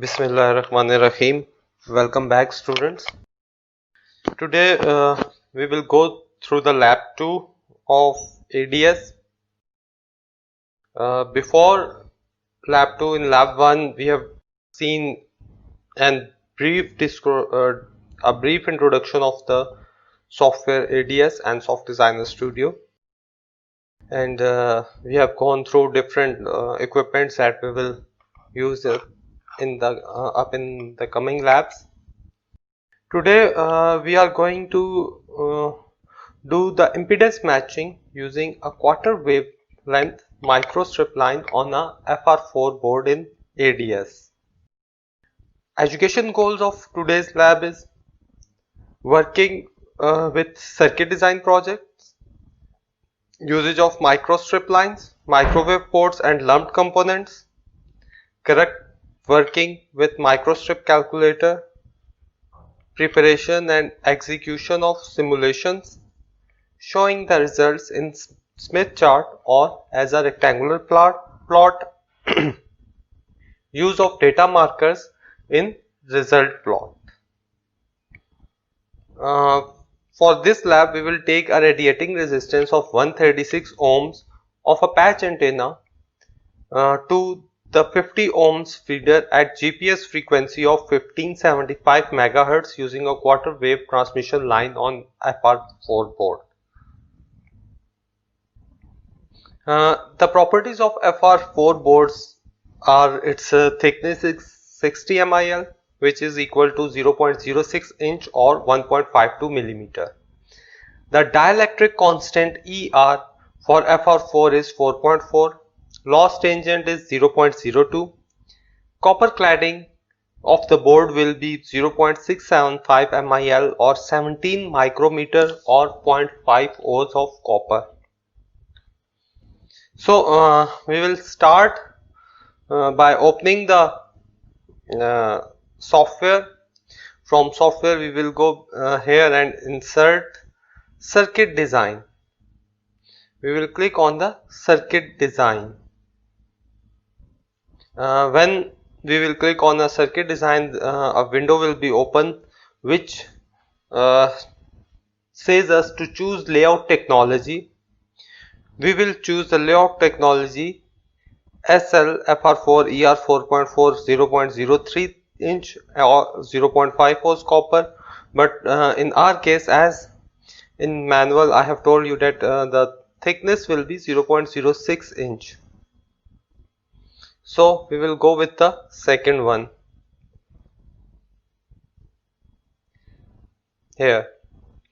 Bismillahirrahmanirrahim. Welcome back, students. Today we will go through the lab 2 of ADS. Before lab 2, in lab 1 we have seen a brief introduction of the software ADS and Soft Designer Studio, and we have gone through different equipments that we will use in the coming labs. Today we are going to do the impedance matching using a quarter wavelength microstrip line on a FR4 board in ADS. Education goals of today's lab is working with circuit design projects, usage of microstrip lines, microwave ports and lumped components, correct working with microstrip calculator, preparation and execution of simulations, showing the results in Smith chart or as a rectangular plot, use of data markers in result plot. For this lab, we will take a radiating resistance of 136 ohms of a patch antenna to the 50 ohms feeder at GPS frequency of 1575 MHz using a quarter wave transmission line on FR4 board. The properties of FR4 boards are its thickness is 60 MIL, which is equal to 0.06 inch or 1.52 millimeter. The dielectric constant ER for FR4 is 4.4. Loss tangent is 0.02. Copper cladding of the board will be 0.675 MIL or 17 micrometer or 0.5 O's of copper. So we will start by opening the software. From software we will go here and insert circuit design. We will click on the circuit design. When we will click on a circuit design, a window will be open which says us to choose layout technology. We will choose the layout technology SL FR4 ER 4.4 0.03 inch or 0.5 O's copper, but in our case, as in manual I have told you that the thickness will be 0.06 inch. So we will go with the second one. Here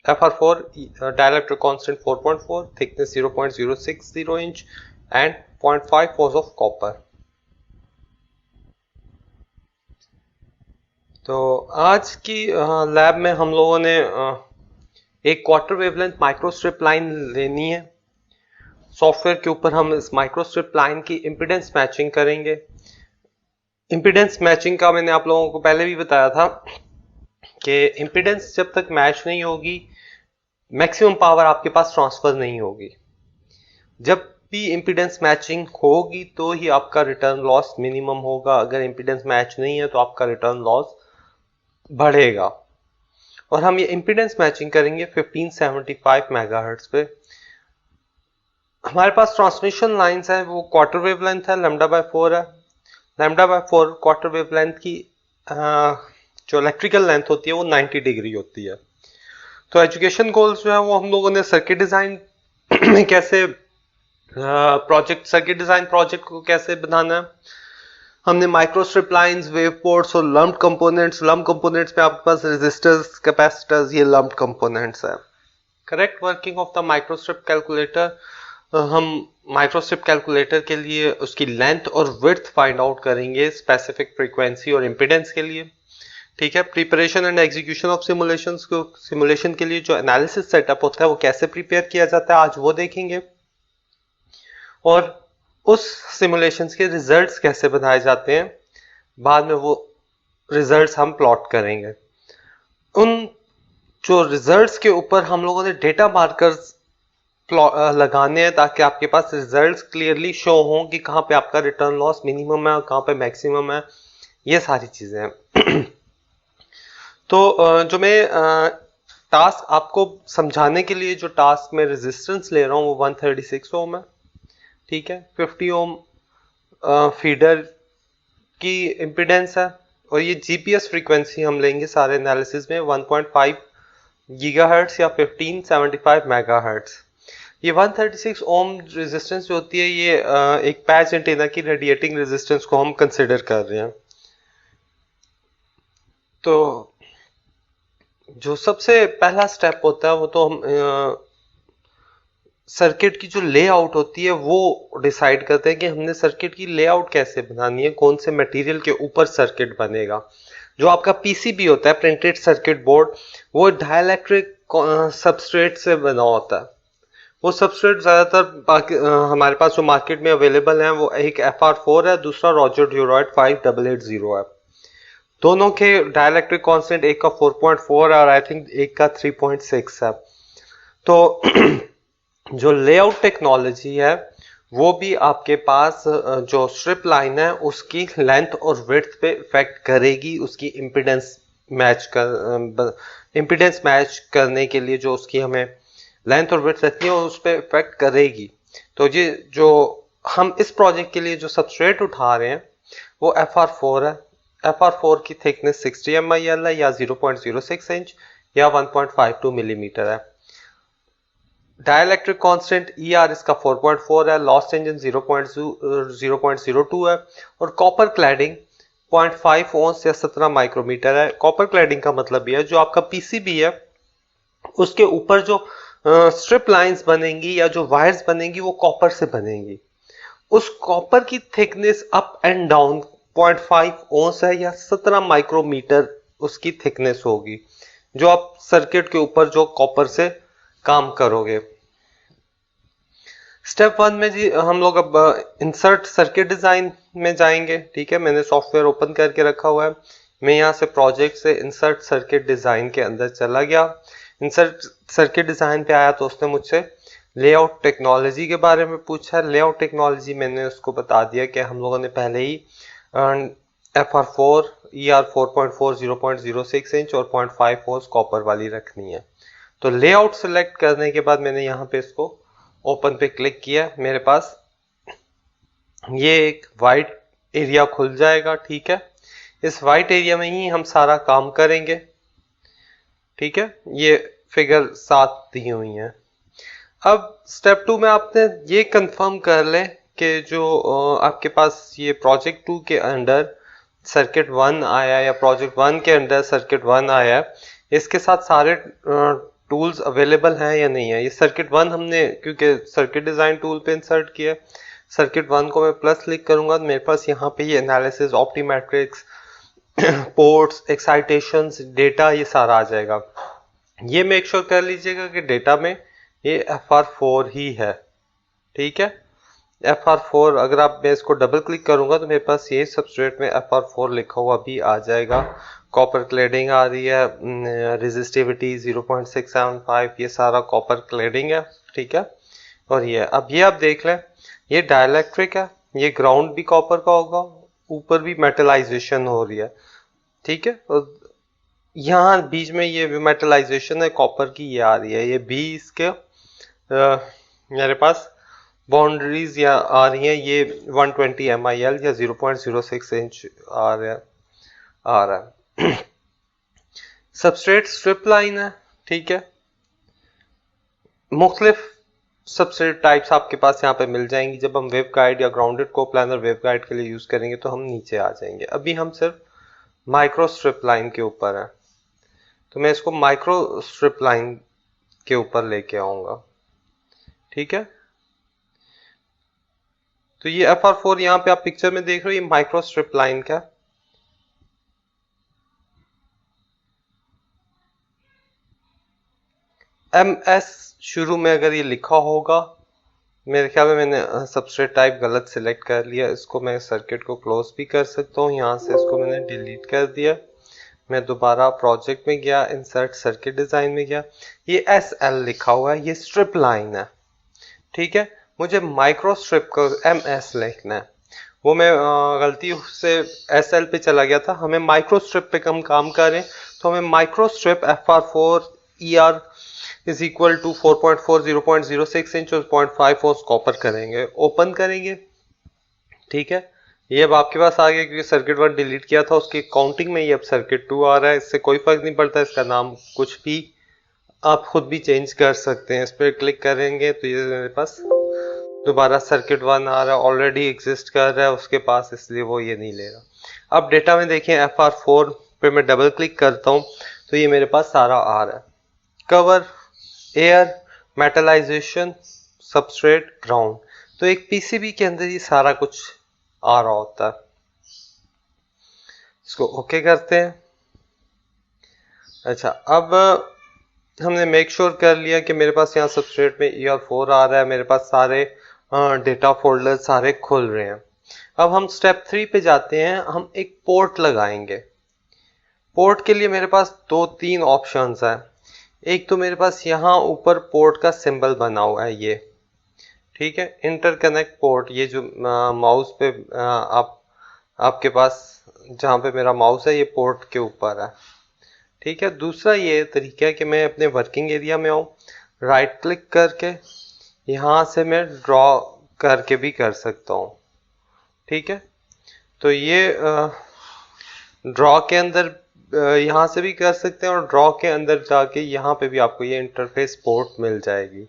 FR4 dielectric constant 4.4, thickness 0.060 inch and 0.5 O's of copper. तो आज की lab में हम लोगों ने एक quarter wavelength microstrip line लेनी है. सॉफ्टवेयर के ऊपर हम इस माइक्रोस्ट्रिप लाइन की इम्पीडेंस मैचिंग करेंगे. इम्पीडेंस मैचिंग का मैंने आप लोगों को पहले भी बताया था कि इम्पीडेंस जब तक मैच नहीं होगी मैक्सिमम पावर आपके पास ट्रांसफर नहीं होगी. जब भी इम्पीडेंस मैचिंग होगी तो ही आपका रिटर्न लॉस मिनिमम होगा. अगर इम्पीडेंस मैच नहीं है तो आपका रिटर्न लॉस बढ़ेगा. और हम ये इम्पीडेंस मैचिंग करेंगे 1575 मेगाहर्ट्ज पे. हमारे पास ट्रांसमिशन लाइंस है, वो क्वार्टर वेवलेंथ है, λ/4 है. λ/4 क्वार्टर वेवलेंथ की जो इलेक्ट्रिकल लेंथ होती है वो 90 डिग्री होती है. तो एजुकेशन गोल्स जो है वो हम लोगों ने सर्किट डिजाइन में कैसे सर्किट डिजाइन प्रोजेक्ट को कैसे बनाना है. हमने माइक्रोस्ट्रिप लाइंस, वेव पोर्ट्स और लम्प्ड कंपोनेंट्स पे आपके पास रेजिस्टर्स, कैपेसिटर्स, ये लम्प्ड कंपोनेंट्स है. Correct working of the microstrip calculator. हम माइक्रोस्ट्रिप कैलकुलेटर के लिए उसकी लेंथ और विड्थ फाइंड आउट करेंगे स्पेसिफिक फ्रीक्वेंसी और इम्पीडेंस के लिए. ठीक है. Preparation and execution of simulation के लिए जो एनालिसिस सेटअप होता है वो कैसे प्रिपेयर किया जाता है आज वो देखेंगे. और उस सिमुलेशंस के रिजल्ट्स कैसे बनाए जाते हैं बाद में वो रिजल्ट्स हम प्लॉट करेंगे. उन जो रिजल्ट्स के ऊपर हम लोगों ने डेटा मार्कर्स लगाने हैं ताकि आपके पास रिजल्ट्स क्लियरली शो हों कि कहाँ पे आपका रिटर्न लॉस मिनिमम है और कहाँ पे मैक्सिमम है ये सारी चीजें हैं। तो जो मैं टास्क आपको समझाने के लिए जो टास्क में रेजिस्टेंस ले रहा हूँ वो 136 ओम है, ठीक है। 50 ओम फीडर की इम्पिडेंस है, और ये जीपीएस फ्रीक्वेंसी हम लेंगे सारे एनालिसिस में 1.5 गीगाहर्ट्ज या 1575 मेगाहर्ट्ज। ये 136 ओम रेजिस्टेंस जो होती है ये एक पैच एंटीना की रेडिएटिंग रेजिस्टेंस को हम कंसिडर कर रहे हैं। तो जो सबसे पहला स्टेप होता है वो तो हम सर्किट की जो लेआउट होती है वो डिसाइड करते हैं कि हमने सर्किट की लेआउट कैसे बनानी है, कौन से मटेरियल के ऊपर सर्किट बनेगा। जो आपका पीसीबी होता है, प्रिंटेड सर्किट बोर्ड, वो डाइलेक्ट्रिक सबस्ट्रेट से बना होता है। वो सबस्ट्रेट ज्यादातर हमारे पास जो मार्केट में अवेलेबल है वो एक FR4 है, दूसरा रॉजर ड्यूरॉइड 5880 है। दोनों के डाइलेक्ट्रिक कांस्टेंट एक का 4.4 है और आई थिंक एक का 3.6 है। तो जो लेआउट टेक्नोलॉजी है वो भी आपके पास जो स्ट्रिप लाइन है उसकी लेंथ और विड्थ पे इफेक्ट करेगी, उसकी इम्पीडेंस मैच करने के लिए जो उसकी हमें लेंथ और विड्थ रखनी है उस पर इफेक्ट करेगी। तो ये जो हम इस प्रोजेक्ट के लिए जो सबस्ट्रेट उठा रहे हैं वो FR4 है। FR4 की थिकनेस 60 MIL है या 0.06 इंच या 1.52 मिलीमीटर है। डाइलेक्ट्रिक कांस्टेंट ER इसका 4.4 है, लॉस टेंजन 0.02 है, और कॉपर क्लैडिंग 0.5 ओंस या 17 माइक्रोमीटर है। कॉपर क्लैडिंग का मतलब यह है जो आपका पीसीबी है उसके ऊपर जो स्ट्रिप लाइंस बनेंगी या जो वायर्स बनेंगी वो कॉपर से बनेंगी। उस कॉपर की थिकनेस अप एंड डाउन 0.5 ओंस है या 17 माइक्रोमीटर उसकी थिकनेस होगी, जो आप सर्किट के ऊपर जो कॉपर से काम करोगे। स्टेप 1 में जी हम लोग अब इंसर्ट सर्किट डिजाइन में जाएंगे, ठीक है। मैंने सॉफ्टवेयर ओपन करके रखा हुआ है, मैं यहाँ से प्रोजेक्ट से इंसर्ट सर्किट डिजाइन के अंदर चला गया। इंसर्ट सर्किट डिजाइन पे आया तो उसने मुझसे लेआउट टेक्नोलॉजी के बारे में पूछा। लेआउट टेक्नोलॉजी मैंने उसको बता दिया कि हम लोगों ने पहले ही FR4 ER 4.4 0.06 इंच और 0.5 ओंस कॉपर वाली रखनी है। तो लेआउट सेलेक्ट करने के बाद मैंने यहाँ पे इसको ओपन पे क्लिक किया, मेरे पास ये एक वाइट एरिया खुल जाएगा, ठीक है। इस वाइट एरिया में ही हम सारा काम करेंगे, ठीक है। ये फिगर 7 दी हुई है। अब स्टेप 2 में आपने ये कंफर्म कर लें कि जो आपके पास ये प्रोजेक्ट 2 के अंडर सर्किट 1 आया या प्रोजेक्ट 1 के अंडर सर्किट 1 आया, इसके साथ सारे टूल्स अवेलेबल हैं या नहीं है। ये सर्किट 1 हमने क्योंकि सर्किट डिजाइन टूल पे इंसर्ट किया, सर्किट 1 को मैं प्लस क्लिक करूंगा तो मेरे पास यहाँ पे ये एनालिसिस, ऑप्टीमेट्रिक्स, पोर्ट्स, एक्साइटेशंस, डेटा, ये सारा आ जाएगा। ये मेक श्योर कर लीजिएगा कि डेटा में ये FR4 ही है, ठीक है। FR4 अगर आप मैं इसको डबल क्लिक करूंगा तो मेरे पास ये सबस्ट्रेट में FR4 लिखा हुआ भी आ जाएगा। कॉपर क्लेडिंग आ रही है, रेजिस्टिविटी 0.675, ये सारा कॉपर क्लेडिंग है, ठीक है। और ये अब ये आप देख लें, ये डाइलेक्ट्रिक है, ये ग्राउंड भी कॉपर का होगा, ऊपर भी मेटलाइजेशन हो रही है, ठीक है। और यहाँ बीच में ये मेटलाइजेशन है कॉपर की, ये आ रही है, ये भी इसके मेरे पास बाउंड्रीज या आ रही है, ये 120 MIL या 0.06 इंच आ रहा है। सबस्ट्रेट स्ट्रिप लाइन है, ठीक है। मुख्तलिफ सबस्ट्रेट टाइप्स आपके पास यहाँ पे मिल जाएंगी। जब हम वेव गाइड या ग्राउंडेड कोप्लानर वेव गाइड के लिए यूज करेंगे तो हम नीचे आ जाएंगे। अभी हम सिर्फ माइक्रो स्ट्रिप लाइन के ऊपर है, तो मैं इसको माइक्रो स्ट्रिप लाइन के ऊपर लेके आऊंगा, ठीक है। तो ये FR4 यहाँ पे आप पिक्चर में देख रहे हो, ये माइक्रो स्ट्रिप लाइन का MS शुरू में अगर ये लिखा होगा, मेरे ख्याल में मैंने सबस्ट्रेट टाइप गलत सिलेक्ट कर लिया। इसको मैं सर्किट को क्लोज भी कर सकता हूँ, यहाँ से इसको मैंने डिलीट कर दिया। मैं दोबारा प्रोजेक्ट में गया, इंसर्ट सर्किट डिजाइन में गया, ये SL लिखा हुआ है, ये स्ट्रिप लाइन है, ठीक है। मुझे माइक्रो स्ट्रिप को MS लिखना है, वो मैं गलती से SL पे चला गया था, हमें माइक्रो स्ट्रिप पे हम काम करें तो हमें microstrip FR4 ER is equal to 4.4 0.06 inch और 0.5 ओस कॉपर करेंगे, ओपन करेंगे। ठीक है, ये अब आपके पास आ गया क्योंकि सर्किट 1 डिलीट किया था, उसकी काउंटिंग में ये अब सर्किट 2 आ रहा है। इससे कोई फर्क नहीं पड़ता, इसका नाम कुछ भी आप खुद भी चेंज कर सकते हैं। इस पर क्लिक करेंगे तो ये मेरे पास दोबारा सर्किट 1 आ रहा है, ऑलरेडी एग्जिस्ट कर रहा है उसके पास, इसलिए वो ये नहीं ले रहा। अब डेटा में देखें FR4 पे मैं डबल क्लिक करता हूँ तो ये मेरे पास सारा आ रहा है, cover, air, metallisation, substrate, ground. तो एक PCB के अंदर ये सारा कुछ आ रहा होता है। इसको ओके करते हैं। अच्छा, अब हमने मेक श्योर कर लिया कि मेरे पास यहाँ सबस्ट्रेट में ER4 आ रहा है, मेरे पास सारे डेटा फोल्डर सारे खुल रहे हैं। अब हम स्टेप 3 पे जाते हैं, हम एक पोर्ट लगाएंगे। पोर्ट के लिए मेरे पास 2-3 ऑप्शंस हैं। एक तो मेरे पास यहाँ ऊपर पोर्ट का सिंबल बना हुआ है ये, ठीक है, इंटरकनेक्ट पोर्ट, ये जो माउस पे आपके पास जहाँ पे मेरा माउस है ये पोर्ट के ऊपर है। ठीक है, दूसरा ये तरीका है कि मैं अपने वर्किंग एरिया में आऊँ, राइट क्लिक करके यहाँ से मैं ड्रॉ करके भी कर सकता हूँ। ठीक है, तो ये ड्रॉ के अंदर यहाँ से भी कर सकते हैं और ड्रॉ के अंदर जाके यहाँ पे भी आपको ये इंटरफेस पोर्ट मिल जाएगी।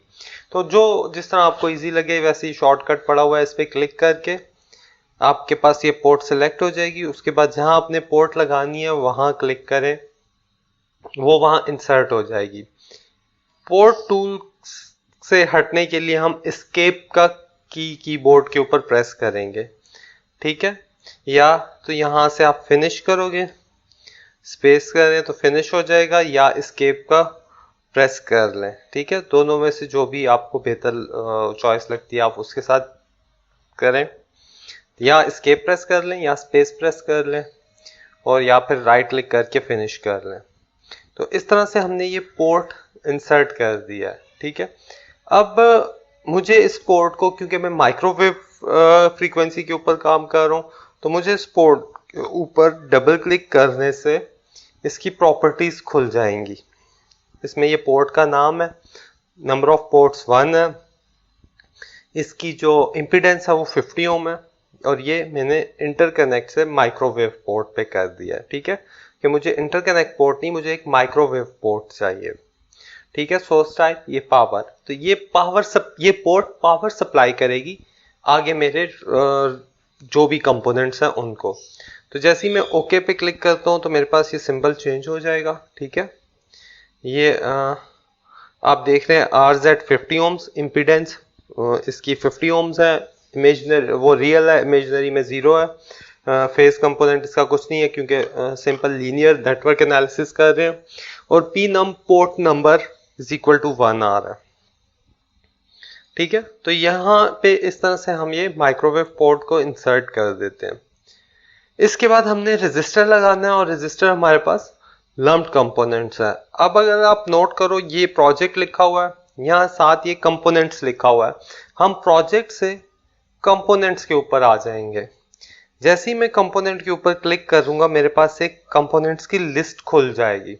तो जो जिस तरह आपको इजी लगे वैसे ही शॉर्टकट पड़ा हुआ है, इस पर क्लिक करके आपके पास ये पोर्ट सिलेक्ट हो जाएगी। उसके बाद जहां आपने पोर्ट लगानी है वहां क्लिक करें, वो वहां इंसर्ट हो जाएगी। पोर्ट टूल से हटने के लिए हम एस्केप का कीबोर्ड के ऊपर प्रेस करेंगे। ठीक है, या तो यहां से आप फिनिश करोगे, स्पेस करें तो फिनिश हो जाएगा, या एस्केप का प्रेस कर लें। ठीक है, दोनों में से जो भी आपको बेहतर चॉइस लगती है आप उसके साथ करें, या एस्केप प्रेस कर लें या स्पेस प्रेस कर लें, और या फिर राइट क्लिक करके फिनिश कर लें। तो इस तरह से हमने ये पोर्ट इंसर्ट कर दिया है। ठीक है, अब मुझे इस पोर्ट को, क्योंकि मैं माइक्रोवेव फ्रीक्वेंसी के ऊपर काम कर रहा हूँ, तो मुझे इस पोर्ट के ऊपर डबल क्लिक करने से इसकी प्रॉपर्टीज खुल जाएंगी। इसमें ये पोर्ट का नाम है, नंबर ऑफ पोर्ट्स 1 है, इसकी जो इम्पीडेंस है वो 50 ओम है, और ये मैंने इंटरकनेक्ट से माइक्रोवेव पोर्ट पे कर दिया है। ठीक है, कि मुझे इंटरकनेक्ट पोर्ट नहीं, मुझे एक माइक्रोवेव पोर्ट चाहिए। ठीक है, सोर्स टाइप ये पावर, तो ये ये पोर्ट पावर सप्लाई करेगी आगे मेरे जो भी कंपोनेंट्स हैं उनको। तो जैसे ही मैं ओके पे क्लिक करता हूँ तो मेरे पास ये सिंबल चेंज हो जाएगा। ठीक है, ये आप देख रहे हैं RZ 50 ओम्स इम्पीडेंस, इसकी 50 ओम्स है, इमेजिनरी वो रियल है, इमेजिनरी में 0 है। फेज कंपोनेंट इसका कुछ नहीं है क्योंकि सिंपल लीनियर नेटवर्क एनालिसिस कर रहे हैं, और P num port number is equal to 1 आ रहा है। ठीक है, तो यहाँ पे इस तरह से हम ये माइक्रोवेव पोर्ट को इंसर्ट कर देते हैं। इसके बाद हमने रेजिस्टर लगाना है, और रेजिस्टर हमारे पास लम्प्ड कंपोनेंट्स है। अब अगर आप नोट करो, ये प्रोजेक्ट लिखा हुआ है, यहाँ साथ ये कंपोनेंट्स लिखा हुआ है। हम प्रोजेक्ट से कंपोनेंट्स के ऊपर आ जाएंगे। जैसे ही मैं कंपोनेंट के ऊपर क्लिक करूंगा मेरे पास एक कंपोनेंट्स की लिस्ट खुल जाएगी,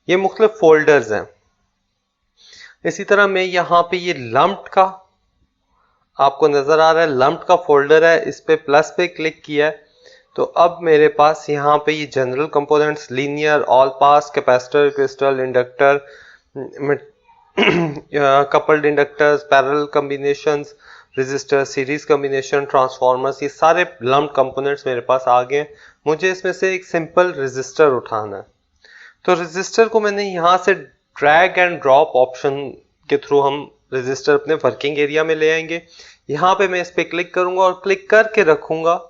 ये मुख्तलिफ फोल्डर्स हैं। इसी तरह मैं यहाँ पे ये लम्प्ड का आपको नजर आ रहा है, लम्प्ड का फोल्डर है, इस पे प्लस पे क्लिक किया है तो अब मेरे पास यहाँ पे ये general components, linear, all pass, capacitor, crystal, inductor, coupled inductors, parallel combinations, resistor, series combination, transformers, ये सारे लम्प्ड कंपोनेंट्स मेरे पास आ गए। मुझे इसमें से एक सिंपल रेजिस्टर उठाना है, तो रेजिस्टर को मैंने यहाँ से ड्रैग एंड ड्रॉप ऑप्शन के थ्रू हम रेजिस्टर अपने वर्किंग एरिया में ले आएंगे। यहाँ पे मैं इस पे क्लिक करूंगा और क्लिक करके रखूंगा,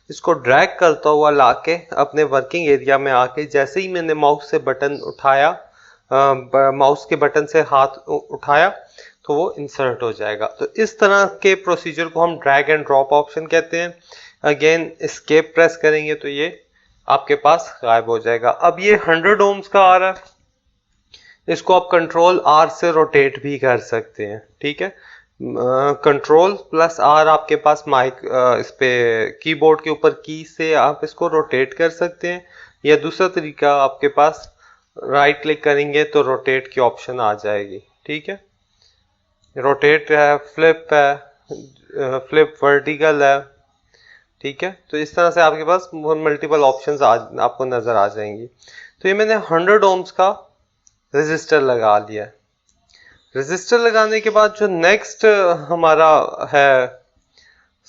इसको ड्रैग करता हुआ लाके अपने वर्किंग एरिया में आके जैसे ही मैंने माउस से बटन उठाया, माउस के बटन से हाथ उठाया तो वो इंसर्ट हो जाएगा। तो इस तरह के प्रोसीजर को हम ड्रैग एंड ड्रॉप ऑप्शन कहते हैं। अगेन एस्केप प्रेस करेंगे तो ये आपके पास गायब हो जाएगा। अब ये 100 ओम्स का आ रहा है, इसको आप कंट्रोल R से रोटेट भी कर सकते हैं। ठीक है, कंट्रोल प्लस आर आपके पास माइक इस पे कीबोर्ड के ऊपर की से आप इसको रोटेट कर सकते हैं, या दूसरा तरीका आपके पास राइट क्लिक करेंगे तो रोटेट की ऑप्शन आ जाएगी। ठीक है, रोटेट है, फ्लिप है, फ्लिप वर्टिकल है। ठीक है, तो इस तरह से आपके पास मल्टीपल ऑप्शंस आपको नजर आ जाएंगी। तो ये मैंने 100 ओम्स का रेजिस्टर लगा लिया। रेजिस्टर लगाने के बाद जो नेक्स्ट हमारा है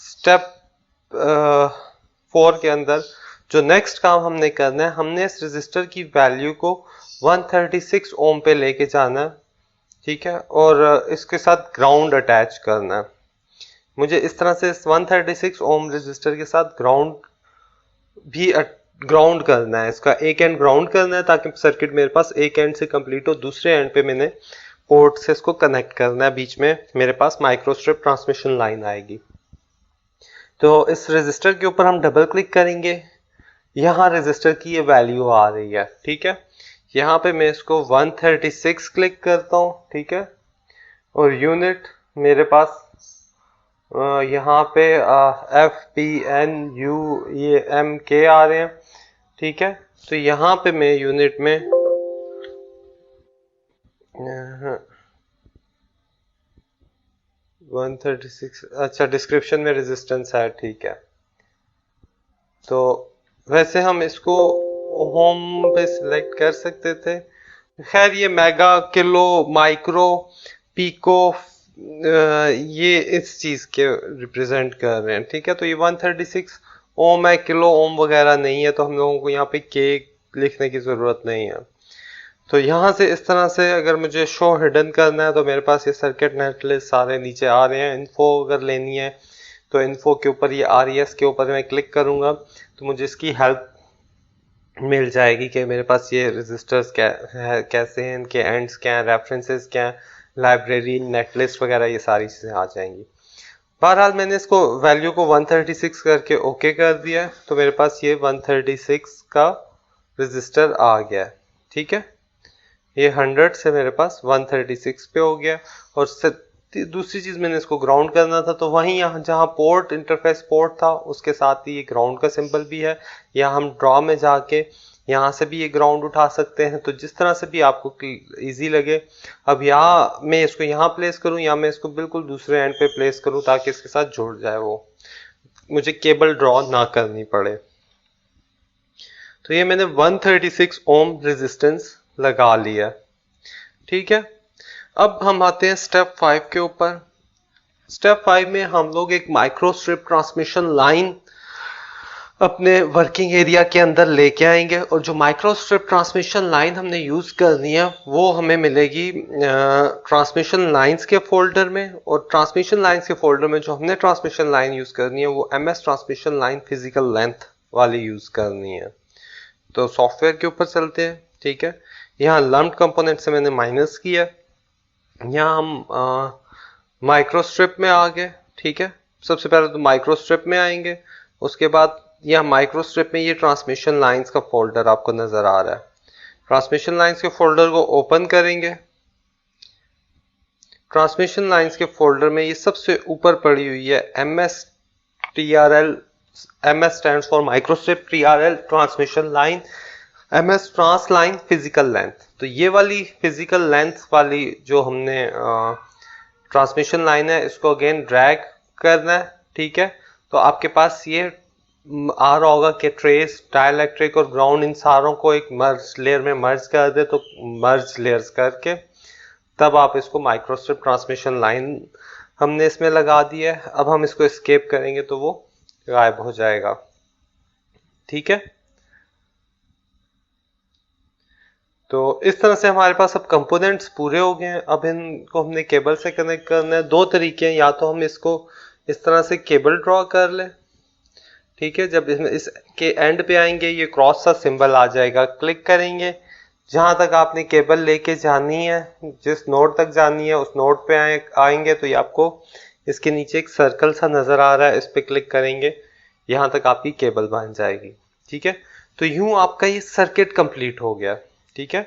स्टेप 4 के अंदर जो नेक्स्ट काम हमने करना है, हमने इस रेजिस्टर की वैल्यू को 136 ओम पे लेके जाना है। ठीक है, और इसके साथ ग्राउंड अटैच करना है। मुझे इस तरह से 136 ओम रेजिस्टर के साथ भी ग्राउंड करना है, इसका एक एंड ग्राउंड करना है ताकि सर्किट मेरे पास एक एंड से कंप्लीट हो, दूसरे एंड पे मैंने पोर्ट से इसको कनेक्ट करना है, बीच में मेरे पास माइक्रोस्ट्रिप ट्रांसमिशन लाइन आएगी। तो इस रेजिस्टर के ऊपर हम डबल क्लिक करेंगे, यहाँ रेजिस्टर की ये वैल्यू आ रही है। ठीक है, यहाँ पे मैं इसको 136 क्लिक करता हूँ। ठीक है, और यूनिट मेरे पास यहाँ पे FPNU ये MK आ रहे हैं। ठीक है, तो यहाँ पे मैं यूनिट में 136, अच्छा डिस्क्रिप्शन में रेजिस्टेंस है। ठीक है, तो वैसे हम इसको होम पे सिलेक्ट कर सकते थे। खैर ये मेगा, किलो, माइक्रो, पिको ये इस चीज के रिप्रेजेंट कर रहे हैं। ठीक है, तो ये 136 ओम है, किलो ओम वगैरह नहीं है, तो हम लोगों को यहाँ पे के लिखने की जरूरत नहीं है। तो यहाँ से इस तरह से अगर मुझे शो हिडन करना है तो मेरे पास ये सर्किट नेटलिस्ट सारे नीचे आ रहे हैं। इन्फो अगर लेनी है तो इन्फो के ऊपर ये RES के ऊपर मैं क्लिक करूंगा तो मुझे इसकी हेल्प मिल जाएगी कि मेरे पास ये रजिस्टर्स कैसे हैं, इनके एंड्स क्या हैं, रेफरेंसेस क्या हैं, लाइब्रेरी, नेटलिस्ट वगैरह ये सारी चीजें आ जाएंगी। बहरहाल मैंने इसको वैल्यू को 136 करके ओके कर दिया, तो मेरे पास ये 136 का रजिस्टर आ गया। ठीक है, ये 100 से मेरे पास 136 पे हो गया। और दूसरी चीज मैंने इसको ग्राउंड करना था, तो वहीं यहाँ जहाँ पोर्ट इंटरफेस पोर्ट था उसके साथ ही ये ग्राउंड का सिंबल भी है, या हम ड्रॉ में जाके यहाँ से भी ये ग्राउंड उठा सकते हैं, तो जिस तरह से भी आपको इजी लगे। अब यहाँ मैं इसको यहाँ प्लेस करूँ या मैं इसको बिल्कुल दूसरे एंड पे प्लेस करूँ ताकि इसके साथ जुड़ जाए, वो मुझे केबल ड्रॉ ना करनी पड़े। तो ये मैंने 136 ओम रेजिस्टेंस लगा लिया। ठीक है, अब हम आते हैं स्टेप 5 के ऊपर। स्टेप 5 में हम लोग एक माइक्रोस्ट्रिप ट्रांसमिशन लाइन अपने वर्किंग एरिया के अंदर लेके आएंगे, और जो माइक्रोस्ट्रिप ट्रांसमिशन लाइन हमने यूज करनी है वो हमें मिलेगी ट्रांसमिशन लाइंस के फोल्डर में। और ट्रांसमिशन लाइंस के फोल्डर में जो हमने ट्रांसमिशन लाइन यूज करनी है वो MS transmission line physical length वाली यूज करनी है। तो सॉफ्टवेयर के ऊपर चलते हैं। ठीक है, यहाँ लम्प्ड कंपोनेंट से मैंने माइनस किया, यहाँ हम माइक्रोस्ट्रिप में आ गए। ठीक है, सबसे पहले तो माइक्रोस्ट्रिप में आएंगे, उसके बाद यहाँ माइक्रोस्ट्रिप में ये ट्रांसमिशन लाइंस का फोल्डर आपको नजर आ रहा है। ट्रांसमिशन लाइंस के फोल्डर को ओपन करेंगे। ट्रांसमिशन लाइंस के फोल्डर में ये सबसे ऊपर पड़ी हुई है MS-TRL, MS stands for microstrip, TRL transmission line, MS trans line physical length. तो ये वाली फिजिकल लेंथ वाली जो हमने ट्रांसमिशन लाइन है इसको अगेन ड्रैग करना है। ठीक है, तो आपके पास ये आ रहा होगा कि ट्रेस, डाइलेक्ट्रिक और ग्राउंड इन सारों को एक मर्ज लेयर में मर्ज कर दे, तो मर्ज लेयर्स करके तब आप इसको माइक्रोस्ट्रिप ट्रांसमिशन लाइन हमने इसमें लगा दी है। अब हम इसको एस्केप करेंगे तो वो गायब हो जाएगा। ठीक है, तो इस तरह से हमारे पास अब कंपोनेंट्स पूरे हो गए हैं। अब इनको हमने केबल से कनेक्ट करना है। दो तरीके हैं, या तो हम इसको इस तरह से केबल ड्रॉ कर लें। ठीक है, जब इसके एंड पे आएंगे ये क्रॉस सा सिंबल आ जाएगा, क्लिक करेंगे, जहां तक आपने केबल लेके जानी है, जिस नोड तक जानी है उस नोड पे आएंगे तो ये आपको इसके नीचे एक सर्कल सा नजर आ रहा है, इस पे क्लिक करेंगे, यहां तक आपकी केबल बन जाएगी। ठीक है, तो यूं आपका ये सर्किट कंप्लीट हो गया। ठीक है,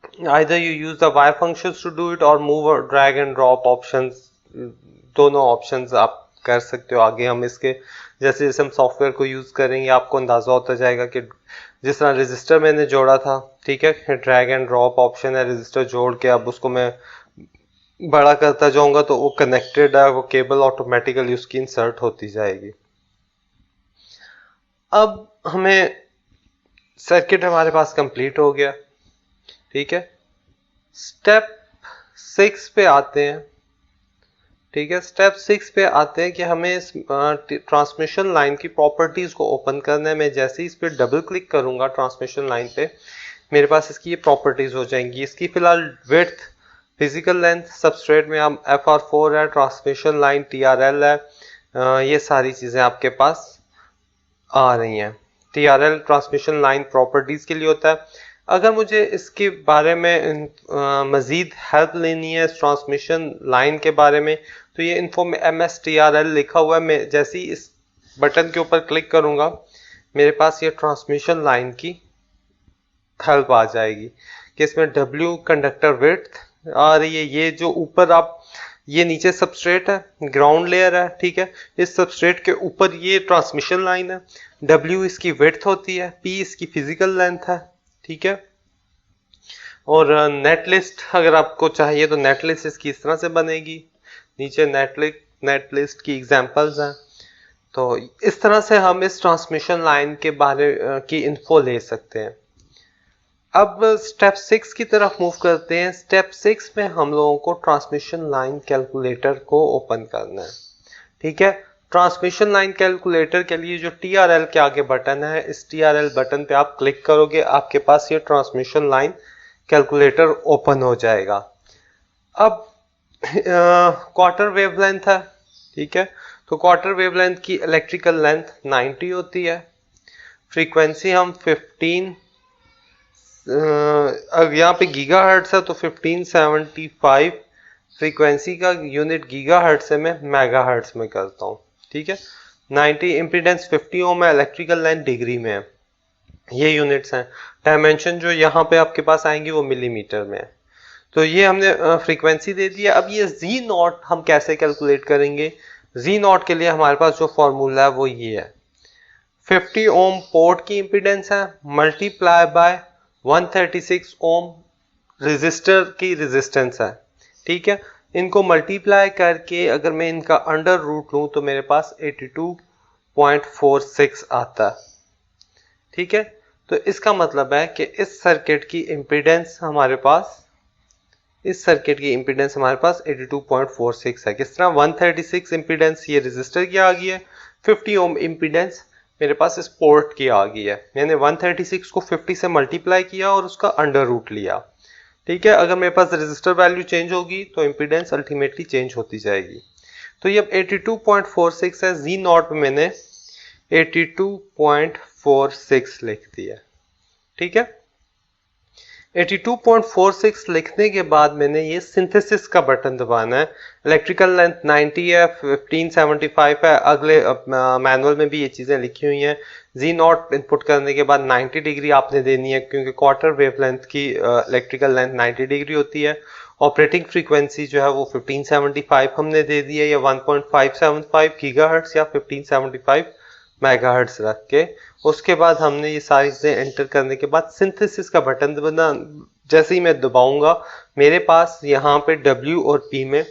either you use the wire functions to do it or move or drag and drop options, दोनों options आप कर सकते हो। आगे हम इसके जैसे जैसे हम सॉफ्टवेयर को यूज करेंगे आपको अंदाजा होता जाएगा कि जिस तरह रजिस्टर मैंने जोड़ा था, ठीक है, ड्रैग एंड ड्रॉप ऑप्शन है, रजिस्टर जोड़ के अब उसको मैं बड़ा करता जाऊंगा तो वो कनेक्टेड है, वो केबल ऑटोमेटिकली उसकी इंसर्ट होती जाएगी। अब हमें सर्किट हमारे पास कंप्लीट हो गया, ठीक है। स्टेप 6 पे आते हैं, ठीक है। स्टेप 6 पे आते हैं कि हमें इस ट्रांसमिशन लाइन की प्रॉपर्टीज को ओपन करना है। मैं जैसे ही इस पे डबल क्लिक करूंगा ट्रांसमिशन लाइन पे, मेरे पास इसकी ये प्रॉपर्टीज हो जाएंगी। इसकी फिलहाल विड्थ, फिजिकल लेंथ, सबस्ट्रेट में आप FR4 है, ट्रांसमिशन लाइन TRL है, ये सारी चीजें आपके पास आ रही हैं। TRL ट्रांसमिशन लाइन प्रॉपर्टीज के लिए होता है। अगर मुझे इसके बारे में मजीद हेल्प लेनी है इस ट्रांसमिशन लाइन के बारे में, तो ये इन्फो में MSTRL लिखा हुआ है। मैं जैसे ही इस बटन के ऊपर क्लिक करूंगा मेरे पास ये ट्रांसमिशन लाइन की हेल्प आ जाएगी कि इसमें W कंडक्टर विड्थ आ रही है। ये जो ऊपर आप, ये नीचे सबस्ट्रेट है, ग्राउंड लेयर है, ठीक है। इस सबस्ट्रेट के ऊपर ये ट्रांसमिशन लाइन है, W इसकी विड्थ होती है, P इसकी फिजिकल लेंथ है, ठीक है। और नेट लिस्ट अगर आपको चाहिए तो नेट लिस्ट इसकी इस तरह से बनेगी, नीचे नेट लिस्ट की एग्जांपल्स हैं। तो इस तरह से हम इस ट्रांसमिशन लाइन के बारे की इन्फो ले सकते हैं। अब स्टेप 6 की तरफ मूव करते हैं। स्टेप 6 में हम लोगों को ट्रांसमिशन लाइन कैलकुलेटर को ओपन करना है, ठीक है। ट्रांसमिशन लाइन कैलकुलेटर के लिए जो TRL के आगे बटन है, इस TRL बटन पे आप क्लिक करोगे, आपके पास ये ट्रांसमिशन लाइन कैलकुलेटर ओपन हो जाएगा। अब क्वार्टर वेवलेंथ है, ठीक है। तो क्वार्टर वेवलेंथ की इलेक्ट्रिकल लेंथ 90 होती है। फ्रीक्वेंसी हम 15, अब यहाँ पे गीगाहर्ट्ज है तो 1575 फ्रीक्वेंसी का यूनिट गीगाहर्ट्ज है, मैं मेगाहर्ट्ज में करता हूँ, ठीक है। 90 इम्पीडेंस 50 ओम है, इलेक्ट्रिकल लेंथ डिग्री में है, ये यूनिट्स हैं। डायमेंशन जो यहाँ पे आपके पास आएंगी वो मिलीमीटर में है। तो ये हमने फ्रीक्वेंसी दे दी है। अब ये Z0 हम कैसे कैलकुलेट करेंगे? Z0 के लिए हमारे पास जो फॉर्मूला है वो ये है, 50 ओम पोर्ट की इम्पीडेंस है मल्टीप्लाई बाय 136 ओम रेजिस्टर की रेजिस्टेंस है, ठीक है। इनको मल्टीप्लाई करके अगर मैं इनका अंडर रूट लूं तो मेरे पास 82.46 आता है, ठीक है। तो इसका मतलब है कि इस सर्किट की इम्पीडेंस हमारे पास 82.46 है। किस तरह? 136 इम्पीडेंस ये रेजिस्टर की आ गई है, 50 ओम इम्पीडेंस मेरे पास इस पोर्ट की आ गई है। मैंने 136 को 50 से मल्टीप्लाई किया और उसका अंडर रूट लिया, ठीक है। अगर मेरे पास रेजिस्टर वैल्यू चेंज होगी तो इम्पीडेंस अल्टीमेटली चेंज होती जाएगी। तो ये अब 82.46 है, Z0 में मैंने 82.46 लिख दिया, ठीक है। 82.46 लिखने के बाद मैंने ये सिंथेसिस का बटन दबाना है। इलेक्ट्रिकल लेंथ 90 है, 1575 है, अगले मैनुअल में भी ये चीजें लिखी हुई हैं। Z0 इनपुट करने के बाद 90 डिग्री आपने देनी है, क्योंकि क्वार्टर वेवलेंथ की इलेक्ट्रिकल लेंथ 90 डिग्री होती है। ऑपरेटिंग फ्रीक्वेंसी जो है वो 1575 हमने दे दी है, या 1.575 गीगाहर्ट्ज या 1575 मेगाहर्ट्ज रख के। उसके बाद हमने ये सारी चीजें एंटर करने के बाद सिंथेसिस का बटन दबाना, जैसे ही मैं दबाऊंगा मेरे पास यहाँ पे W और P में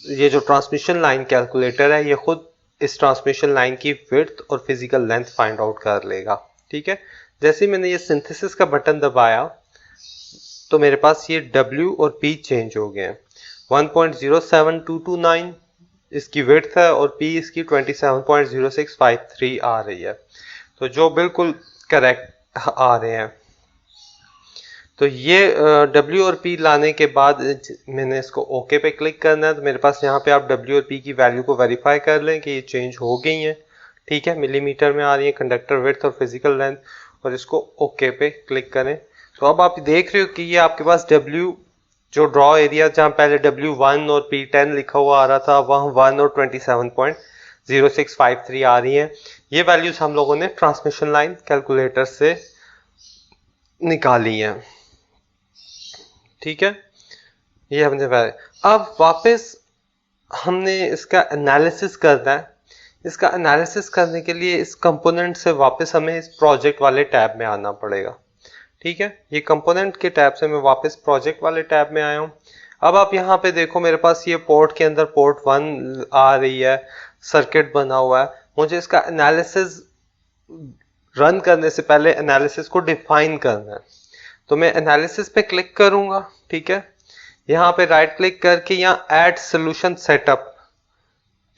ये जो ट्रांसमिशन लाइन कैलकुलेटर है ये खुद इस ट्रांसमिशन लाइन की विड्थ और फिजिकल लेंथ फाइंड आउट कर लेगा, ठीक है। जैसे ही मैंने ये सिंथेसिस का बटन दबाया तो मेरे पास ये W और P चेंज हो गए हैं। 1.07229 इसकी विड्थ है और P इसकी 27.0653 आ रही है, तो जो बिल्कुल करेक्ट आ रहे हैं। तो ये W और P लाने के बाद मैंने इसको ओके पे क्लिक करना है। तो मेरे पास यहाँ पे आप W और P की वैल्यू को वेरीफाई कर लें कि ये चेंज हो गई हैं, ठीक है, मिलीमीटर में आ रही है कंडक्टर विड्थ और फिजिकल लेंथ, और इसको ओके पे क्लिक करें। तो अब आप देख रहे हो कि ये आपके पास W जो ड्रॉ एरिया जहाँ पहले W1 और P10 लिखा हुआ आ रहा था, वहाँ 1 और 27.0653 आ रही है। ये वैल्यूज हम लोगों ने ट्रांसमिशन लाइन कैलकुलेटर से निकाली हैं। ठीक है, ये हमने अब वापस हमने इसका एनालिसिस करना है। इसका एनालिसिस करने के लिए इस कंपोनेंट से वापस हमें इस प्रोजेक्ट वाले टैब में आना पड़ेगा। ठीक है, ये कंपोनेंट के टैब से मैं वापस प्रोजेक्ट वाले टैब में आया हूँ। अब आप यहाँ पे देखो, मेरे पास ये पोर्ट के अंदर पोर्ट 1 आ रही है, सर्किट बना हुआ है। मुझे इसका एनालिसिस रन करने से पहले एनालिसिस को डिफाइन करना है, तो मैं एनालिसिस पे क्लिक करूंगा। ठीक है, यहाँ पे राइट क्लिक करके यहाँ ऐड सोल्यूशन सेटअप,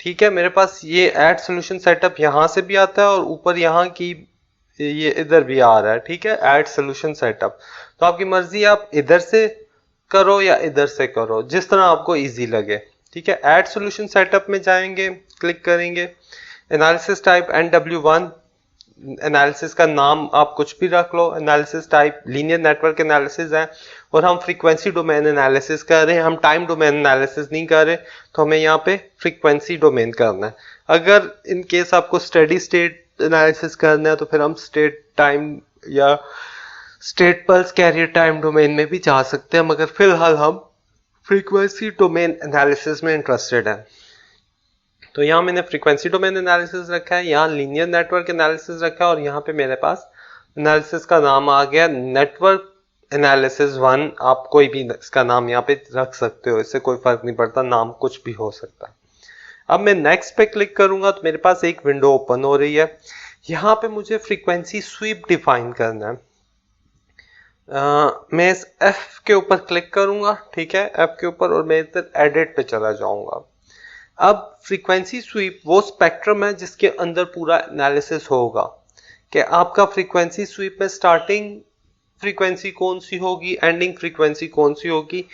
ठीक है, मेरे पास ये ऐड सोल्यूशन सेटअप यहाँ से भी आता है और ऊपर यहाँ की ये इधर भी आ रहा है। ठीक है, ऐड सोल्यूशन सेटअप, तो आपकी मर्जी, आप इधर से करो या इधर से करो, जिस तरह आपको इजी लगे। ठीक है, ऐड सोल्यूशन सेटअप में जाएंगे, क्लिक करेंगे, एनालिसिस टाइप NW1, एनालिसिस का नाम आप कुछ भी रख लो, analysis type linear network analysis है और हम फ्रीक्वेंसी डोमेन एनालिसिस कर रहे हैं, हम टाइम डोमेन एनालिसिस नहीं कर रहे, तो हमें यहाँ पे फ्रीक्वेंसी डोमेन करना है। अगर इन केस आपको स्टेडी स्टेट एनालिसिस करना है तो फिर हम स्टेट टाइम या state pulse carrier time domain में भी जा सकते हैं, मगर फिलहाल हम फ्रीक्वेंसी डोमेन एनालिसिस में इंटरेस्टेड हैं। तो यहाँ मैंने फ्रीक्वेंसी डोमेन एनालिसिस रखा है, यहाँ लीनियर नेटवर्क एनालिसिस रखा है और यहाँ पे मेरे पास एनालिसिस का नाम आ गया नेटवर्क एनालिसिस 1। आप कोई भी इसका नाम यहाँ पे रख सकते हो, इससे कोई फर्क नहीं पड़ता, नाम कुछ भी हो सकता है। अब मैं नेक्स्ट पे क्लिक करूंगा तो मेरे पास एक विंडो ओपन हो रही है। यहाँ पे मुझे फ्रीक्वेंसी स्वीप डिफाइन करना है। मैं इस F के ऊपर क्लिक करूंगा। ठीक है, F के ऊपर, और मैं इधर एडिट पे चला जाऊंगा। अब फ्रीक्वेंसी स्वीप वो स्पेक्ट्रम है जिसके अंदर पूरा एनालिसिस होगा कि आपका फ्रीक्वेंसी स्वीप में स्टार्टिंग फ्रीक्वेंसी कौन सी होगी, एंडिंग फ्रीक्वेंसी कौन सी होगी,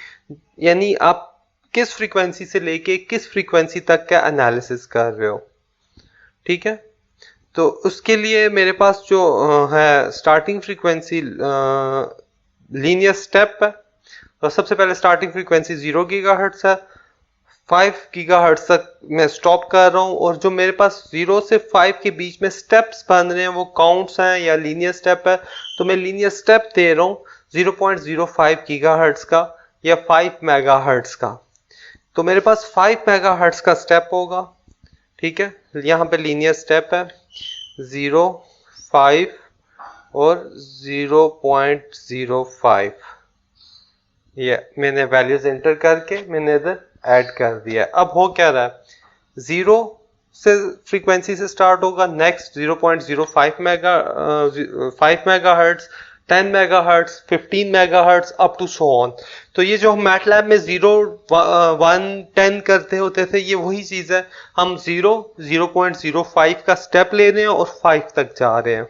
यानी आप किस फ्रीक्वेंसी से लेके किस फ्रीक्वेंसी तक का एनालिसिस कर रहे हो। ठीक है, तो उसके लिए मेरे पास जो है स्टार्टिंग फ्रीक्वेंसी लीनियर स्टेप है, तो सबसे पहले स्टार्टिंग फ्रीक्वेंसी 0 गीगाहर्ट्ज है, 5 गीगाहर्ट्ज तक मैं स्टॉप कर रहा हूं, और जो मेरे पास 0 से 5 के बीच में स्टेप्स बन रहे हैं वो काउंट्स हैं या लीनियर स्टेप है, तो मैं लीनियर स्टेप दे रहा हूं 0.05 गीगाहर्ट्ज का या 5 मेगाहर्ट्ज का। तो मेरे पास 5 मेगाहर्ट्ज का स्टेप होगा। ठीक है, यहाँ पे लीनियर स्टेप है 0, 5 और 0.05। ये मैंने वैल्यूज एंटर करके मैंने इधर ऐड कर दिया। अब हो क्या रहा है, 0 से फ्रीक्वेंसी से स्टार्ट होगा, next 0.05 5 megahertz, 10 megahertz, 15 megahertz up to so on. तो ये जो हम मैटलैब में 0, 1, 10 करते होते थे, ये वही चीज है। हम 0.05 का स्टेप ले रहे हैं और 5 तक जा रहे हैं।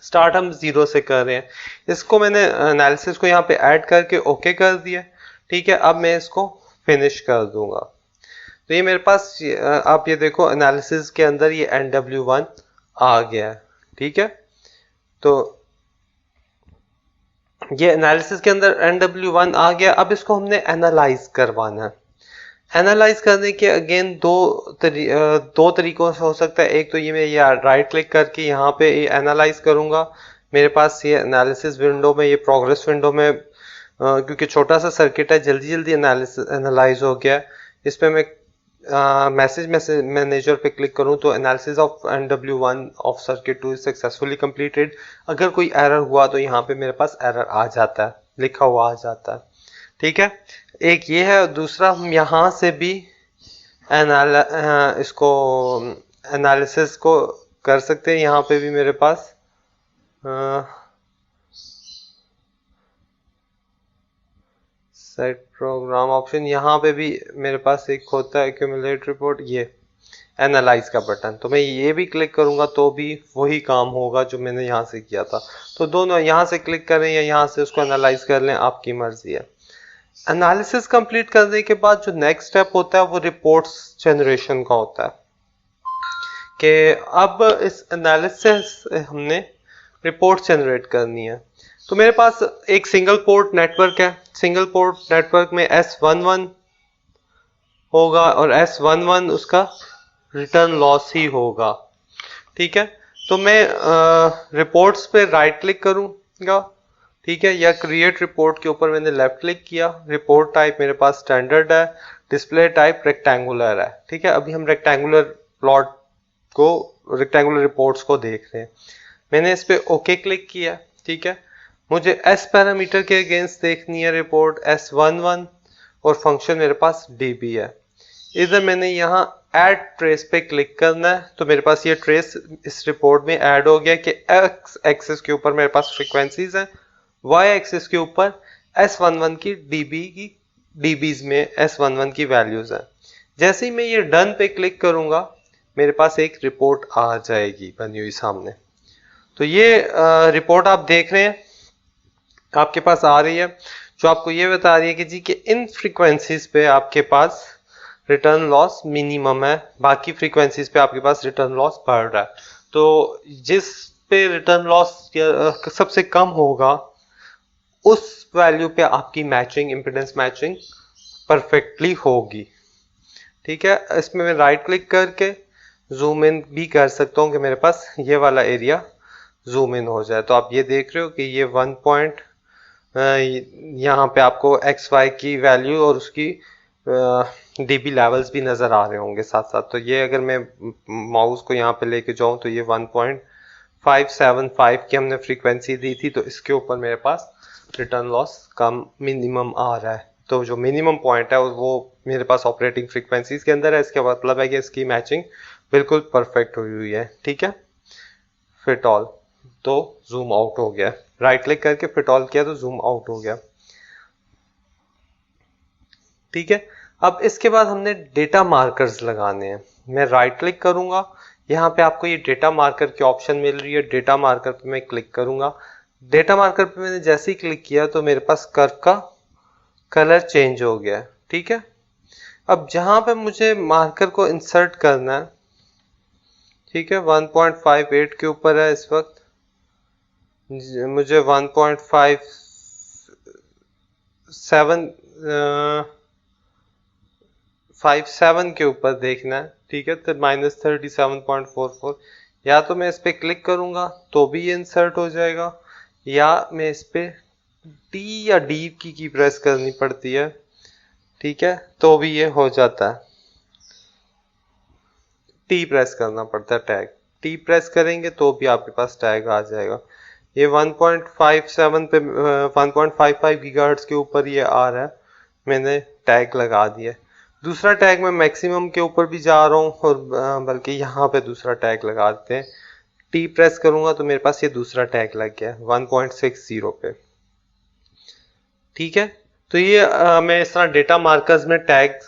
स्टार्ट हम 0 से कर रहे हैं। इसको मैंने एनालिसिस को यहाँ पे ऐड करके ओके कर दिया। ठीक है, अब मैं इसको फिनिश कर दूंगा। तो ये मेरे पास आप ये देखो एनालिसिस के अंदर ये NW1 आ गया है। ठीक है, तो ये एनालिसिस के अंदर NW1 आ गया। अब इसको हमने एनालाइज करवाना है। एनालाइज करने के अगेन दो तरीकों से हो सकता है। एक तो ये मैं ये राइट क्लिक करके यहाँ पे ये एनालाइज करूंगा। मेरे पास ये एनालिसिस विंडो में, ये प्रोग्रेस विंडो में, क्योंकि छोटा सा सर्किट है, जल्दी जल्दी एनालाइज हो गया। इस पे मैं मैसेज मैनेजर पे क्लिक करूं तो analysis of NW1 of circuit 2 is successfully completed. अगर कोई एरर हुआ तो यहाँ पे मेरे पास एरर आ जाता है, लिखा हुआ आ जाता है। ठीक है, एक ये है। दूसरा, हम यहाँ से भी इसको एनालिसिस को कर सकते हैं। यहाँ पे भी मेरे पास सेट प्रोग्राम ऑप्शन, यहाँ पे भी मेरे पास एक होता है एक्यूमुलेट रिपोर्ट, ये एनालाइज का बटन। तो मैं ये भी क्लिक करूंगा तो भी वही काम होगा जो मैंने यहाँ से किया था। तो दोनों यहाँ से क्लिक करें या यहाँ से उसको एनालाइज कर लें, आपकी मर्जी है। एनालिसिस कंप्लीट करने के बाद जो नेक्स्ट स्टेप होता है वो रिपोर्ट्स जनरेशन का होता है, कि अब इस एनालिसिस से हमने रिपोर्ट जनरेट करनी है। तो मेरे पास एक सिंगल पोर्ट नेटवर्क है। सिंगल पोर्ट नेटवर्क में S11 होगा और S11 उसका रिटर्न लॉस ही होगा। ठीक है, तो मैं रिपोर्ट्स पे राइट क्लिक करूंगा। ठीक है, या क्रिएट रिपोर्ट के ऊपर मैंने लेफ्ट क्लिक किया, रिपोर्ट टाइप मेरे पास स्टैंडर्ड है, डिस्प्ले टाइप रेक्टेंगुलर है। ठीक है, अभी हम रेक्टेंगुलर प्लॉट को, रेक्टेंगुलर रिपोर्ट्स को देख रहे हैं। मैंने इस पे ओके क्लिक किया। ठीक है, मुझे एस पैरामीटर के अगेंस्ट देखनी है रिपोर्ट S11 और फंक्शन मेरे पास db है। इधर मैंने यहाँ ऐड ट्रेस पे क्लिक करना है, तो मेरे पास ये ट्रेस इस रिपोर्ट में ऐड हो गया कि एक्स एक्सिस के ऊपर मेरे पास फ्रीक्वेंसीज हैं, वाई एक्सिस के ऊपर S11 की डीबीज में S11 की वैल्यूज हैं। जैसे ही मैं ये डन पे क्लिक करूंगा मेरे पास एक रिपोर्ट आ जाएगी बनी हुई सामने। तो ये रिपोर्ट आप देख रहे हैं आपके पास आ रही है, जो आपको ये बता रही है कि जी कि इन फ्रीक्वेंसीज पे आपके पास रिटर्न लॉस मिनिमम है, बाकी फ्रीक्वेंसीज पे आपके पास रिटर्न लॉस बढ़ रहा है। तो जिस पे रिटर्न लॉस सबसे कम होगा उस वैल्यू पे आपकी मैचिंग, इंपेडेंस मैचिंग परफेक्टली होगी। ठीक है, इसमें मैं राइट क्लिक करके जूम इन भी कर सकता हूँ कि मेरे पास ये वाला एरिया जूम इन हो जाए। तो आप ये देख रहे हो कि ये 1 पॉइंट यहाँ पे आपको एक्स वाई की वैल्यू और उसकी डीबी लेवल्स भी नजर आ रहे होंगे साथ साथ। तो ये अगर मैं माउस को यहाँ पे लेके जाऊं तो ये 1.575 की हमने फ्रीक्वेंसी दी थी, तो इसके ऊपर मेरे पास रिटर्न लॉस कम मिनिमम आ रहा है। तो जो मिनिमम पॉइंट है वो मेरे पास ऑपरेटिंग फ्रीक्वेंसीज के अंदर है। इसका मतलब है कि इसकी मैचिंग बिल्कुल परफेक्ट हुई हुई है। ठीक है, फिट ऑल, तो जूम आउट हो गया, राइट क्लिक करके फिट ऑल किया तो जूम आउट हो गया। ठीक है, अब इसके बाद हमने डेटा मार्कर्स लगाने हैं। मैं राइट क्लिक करूंगा, यहाँ पे आपको ये डेटा मार्कर की ऑप्शन मिल रही है, डेटा मार्कर पे मैं क्लिक करूंगा। डेटा मार्कर पे मैंने जैसे ही क्लिक किया तो मेरे पास कर्व का कलर चेंज हो गया। ठीक है, अब जहां पे मुझे मार्कर को इंसर्ट करना है, ठीक है, 1.58 के ऊपर है इस वक्त, मुझे 1.57 के ऊपर देखना है। ठीक है, तो -37.44, या तो मैं इस पे क्लिक करूंगा तो भी ये इंसर्ट हो जाएगा, या मैं इस पे टी या डी की प्रेस करनी पड़ती है। ठीक है, तो भी ये हो जाता है, टी प्रेस करना पड़ता है, टैग टी प्रेस करेंगे तो भी आपके पास टैग आ जाएगा। ये 1.57 पे 1.55 गीगाहर्ट्ज के ऊपर ये आ रहा है, मैंने टैग लगा दिया। दूसरा टैग मैं मैक्सिमम के ऊपर भी जा रहा हूँ, और बल्कि यहाँ पे दूसरा टैग लगा देते हैं। टी प्रेस करूंगा तो मेरे पास ये दूसरा टैग लग गया 1.60 पे। ठीक है, तो ये मैं इस तरह डेटा मार्कर्स में टैग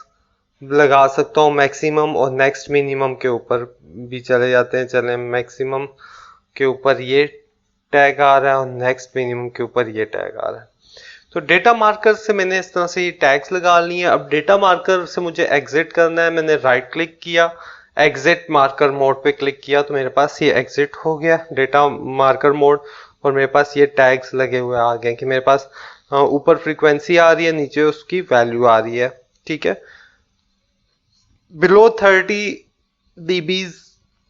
लगा सकता हूँ। मैक्सिमम और नेक्स्ट मिनिमम के ऊपर भी चले जाते हैं। चले, मैक्सिमम के ऊपर ये टैग आ रहा है और नेक्स्ट मिनिमम के ऊपर ये टैग आ रहा है। तो डेटा मार्कर से मैंने इस तरह से ये टैग्स लगा लिए। अब डेटा मार्कर से मुझे एग्जिट करना है, मैंने राइट क्लिक किया, एग्जिट मार्कर मोड पे क्लिक किया तो मेरे पास ये एग्जिट हो गया डेटा मार्कर मोड, और मेरे पास ये टैग्स लगे हुए आ गए कि मेरे पास ऊपर फ्रीक्वेंसी आ रही है, नीचे उसकी वैल्यू आ रही है। ठीक है, बिलो 30 dBs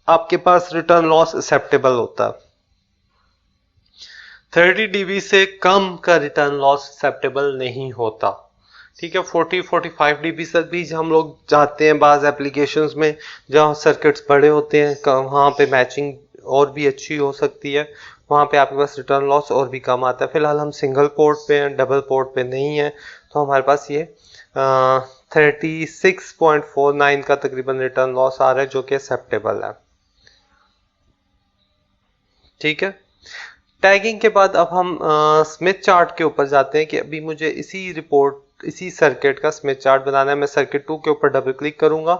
आपके पास रिटर्न लॉस एक्सेप्टेबल होता है। 30 dB से कम का रिटर्न लॉस एक्सेप्टेबल नहीं होता। ठीक है, 40-45 dB तक भी हम लोग जाते हैं बाज एप्लीकेशंस में, जहाँ सर्किट्स बड़े होते हैं, वहाँ पे मैचिंग और भी अच्छी हो सकती है, वहाँ पे आपके पास रिटर्न लॉस और भी कम आता है। फिलहाल हम सिंगल पोर्ट पे हैं, डबल पोर्ट पे नहीं है, तो हमारे पास ये 36.49 का तकरीबन रिटर्न लॉस आ रहा है, जो कि एक्सेप्टेबल है। ठीक है, टैगिंग के बाद अब हम स्मिथ चार्ट के ऊपर जाते हैं कि अभी मुझे इसी सर्किट का स्मिथ चार्ट बनाना है। मैं सर्किट 2 के ऊपर डबल क्लिक करूंगा,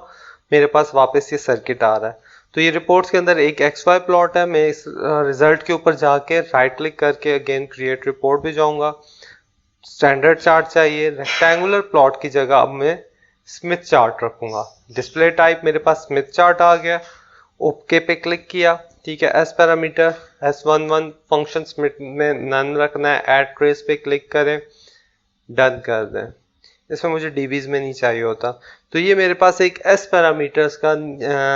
मेरे पास वापस ये सर्किट आ रहा है। तो ये रिपोर्ट्स के अंदर एक XY प्लॉट है। मैं इस रिजल्ट के ऊपर जाके राइट क्लिक करके अगेन क्रिएट रिपोर्ट पे जाऊंगा। स्टैंडर्ड चार्ट चाहिए, रेक्टेंगुलर प्लॉट की जगह अब मैं स्मिथ चार्ट रखूंगा। डिस्प्ले टाइप मेरे पास स्मिथ चार्ट आ गया, ओके पे क्लिक किया। ठीक है, S parameter S11 function Smith में नन रखना है, ऐड ट्रेस पे क्लिक करें, डन कर दें। इसमें मुझे डीबीज में नहीं चाहिए होता। तो ये मेरे पास एक एस पैरामीटर्स का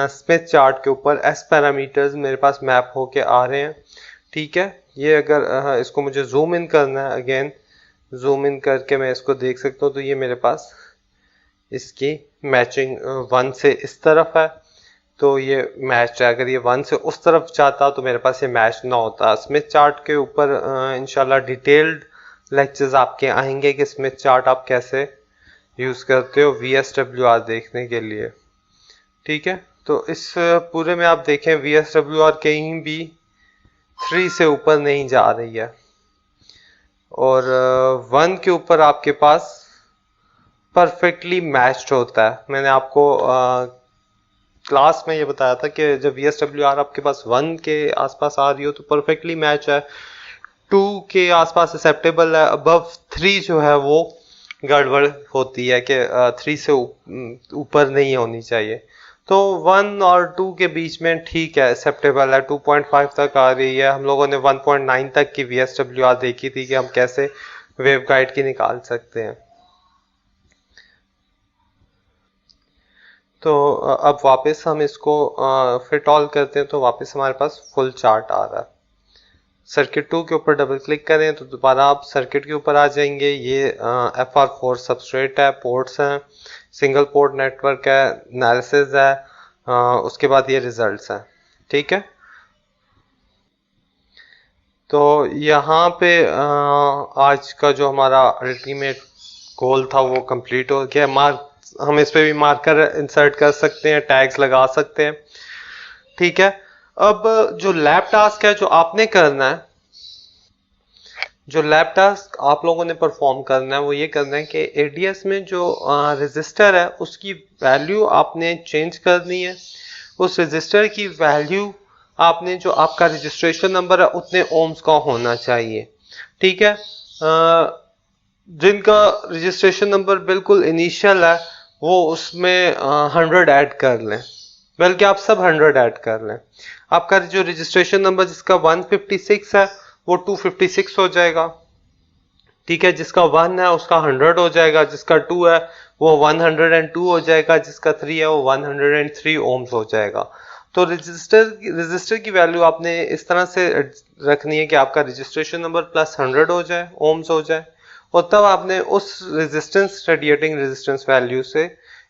स्मिथ चार्ट के ऊपर एस पैरामीटर्स मेरे पास मैप होके आ रहे हैं। ठीक है, ये अगर इसको मुझे जूम इन करना है, अगेन जूम इन करके मैं इसको देख सकता हूँ, तो ये मेरे पास इसकी मैचिंग 1 से इस तरफ है, तो ये मैच है। अगर ये 1 से उस तरफ जाता तो मेरे पास ये मैच ना होता। स्मिथ चार्ट के ऊपर इंशाल्लाह डिटेल्ड लेक्चर्स आपके आएंगे कि स्मिथ चार्ट आप कैसे यूज करते हो VSWR देखने के लिए। ठीक है, तो इस पूरे में आप देखें VSWR कहीं भी 3 से ऊपर नहीं जा रही है, और 1 के ऊपर आपके पास परफेक्टली मैच्ड होता है। मैंने आपको क्लास में ये बताया था कि जब VSWR आपके पास 1 के आसपास आ रही हो तो परफेक्टली मैच है, 2 के आसपास एक्सेप्टेबल है, अबव 3 जो है वो गड़बड़ होती है कि 3 से ऊपर नहीं होनी चाहिए। तो 1 और 2 के बीच में ठीक है, एक्सेप्टेबल है, 2.5 तक आ रही है। हम लोगों ने 1.9 तक की VSWR देखी थी कि हम कैसे वेव गाइड की निकाल सकते हैं। तो अब वापस हम इसको फिट ऑल करते हैं, तो वापस हमारे पास फुल चार्ट आ रहा है। सर्किट 2 के ऊपर डबल क्लिक करें तो दोबारा आप सर्किट के ऊपर आ जाएंगे। ये FR4 सबस्ट्रेट है, पोर्ट्स हैं, सिंगल पोर्ट नेटवर्क है, एनालिसिस है, उसके बाद ये रिजल्ट्स हैं। ठीक है, तो यहाँ पे आज का जो हमारा अल्टीमेट गोल था वो कंप्लीट हो गया। हम इस पे भी मार्कर इंसर्ट कर सकते हैं, टैग्स लगा सकते हैं। ठीक है, अब जो लैब टास्क है जो आपने करना है, जो लैब टास्क आप लोगों ने परफॉर्म करना है वो ये करना है कि एडीएस में जो रजिस्टर है उसकी वैल्यू आपने चेंज करनी है। उस रजिस्टर की वैल्यू आपने, जो आपका रजिस्ट्रेशन नंबर है उतने ओम्स का होना चाहिए। ठीक है, जिनका रजिस्ट्रेशन नंबर बिल्कुल इनिशियल है वो उसमें 100 ऐड कर लें, बल्कि आप सब 100 ऐड कर लें। आपका जो रजिस्ट्रेशन नंबर जिसका 156 है वो 256 हो जाएगा। ठीक है, जिसका 1 है उसका 100 हो जाएगा, जिसका 2 है वो 102 हो जाएगा, जिसका 3 है वो 103 ओम्स हो जाएगा। तो रजिस्टर की वैल्यू आपने इस तरह से रखनी है कि आपका रजिस्ट्रेशन नंबर प्लस 100 हो जाए, ओम्स हो जाए, और तब आपने उस रेजिस्टेंस, रेडिएटिंग रेजिस्टेंस वैल्यू से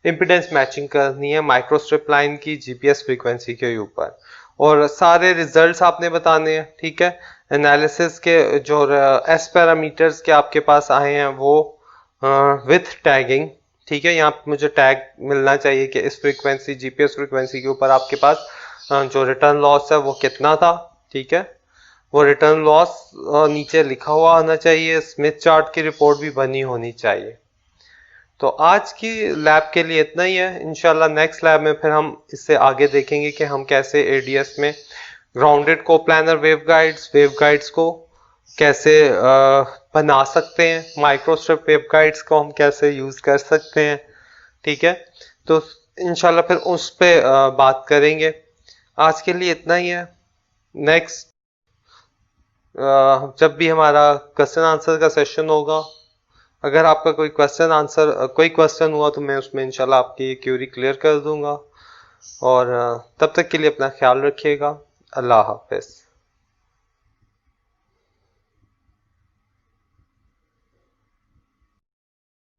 इम्पीडेंस मैचिंग करनी है माइक्रोस्ट्रिप लाइन की जीपीएस फ्रीक्वेंसी के ऊपर, और सारे रिजल्ट्स आपने बताने हैं। ठीक है, एनालिसिस के जो एस पैरामीटर्स के आपके पास आए हैं वो विथ टैगिंग। ठीक है, यहाँ पे मुझे टैग मिलना चाहिए कि इस फ्रीक्वेंसी, जीपीएस फ्रीक्वेंसी के ऊपर आपके पास जो रिटर्न लॉस है वो कितना था। ठीक है, वो रिटर्न लॉस नीचे लिखा हुआ होना चाहिए, स्मिथ चार्ट की रिपोर्ट भी बनी होनी चाहिए। तो आज की लैब के लिए इतना ही है। इंशाल्लाह नेक्स्ट लैब में फिर हम इससे आगे देखेंगे कि हम कैसे एडीएस में ग्राउंडेड कोप्लानर वेवगाइड्स को कैसे बना सकते हैं, माइक्रोस्ट्रिप वेवगाइड्स को हम कैसे यूज कर सकते हैं। ठीक है, तो इंशाल्लाह फिर उस पे बात करेंगे। आज के लिए इतना ही है। नेक्स्ट जब भी हमारा क्वेश्चन आंसर का सेशन होगा, अगर आपका कोई क्वेश्चन हुआ तो मैं उसमें इंशाल्लाह आपकी क्यूरी क्लियर कर दूंगा। और तब तक के लिए अपना ख्याल रखिएगा। अल्लाह हाफिज।